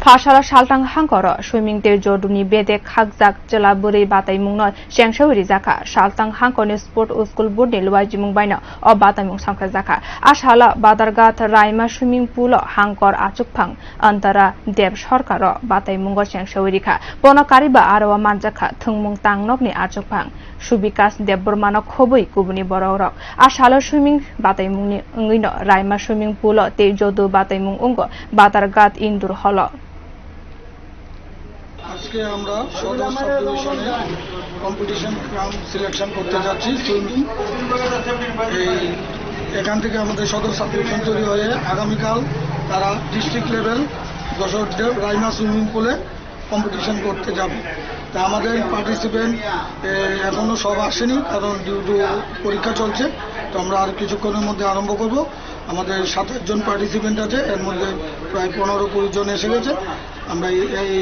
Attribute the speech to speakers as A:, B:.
A: Phasala Saltang Hangkor, swimming te Jorduni Bedek Hagzak Jelaburi Batai Shengshauri Zaka, Saltang Hankoni Sport School Board Luajimung Baina, or Batamung Sanka Zaka, Ashala Badargat Raima Swimming Pool, Hankor Achupang, Antara Deb Shorkaro, Batai Mungo Shengshaurika, Bono Kariba Arawa Manjaka, Tungmung Tang Nogni Achupang, Shubikas Deburmano Kobui Kubuni Borok, Ashala Swimming Batai Mungino, Raima Swimming Pool, Te Jodu Batai Mungo, Badargat Indur Holo.
B: আজকে আমরা সদর sub ডিভিশনে competition ক্রাম selection করতে যাচ্ছি swimming এখান থেকে আমাদের সদর সাব ডিভিশন তৈরি হয়ে আগামীকাল তারা district level Jessore Raima swimming পুলে কম্পিটিশন করতে যাবে তা আমাদের পার্টিসিপেন্ট এখনো সব আসেনি কারণ ডিউ পরীক্ষা চলছে তো আমরা আর কিছুক্ষণের মধ্যে আরম্ভ করব আমাদের 7-8 জন পার্টিসিপেন্ট আছে এর মধ্যে প্রায় 15-20 জন এসে গেছে আমরা এই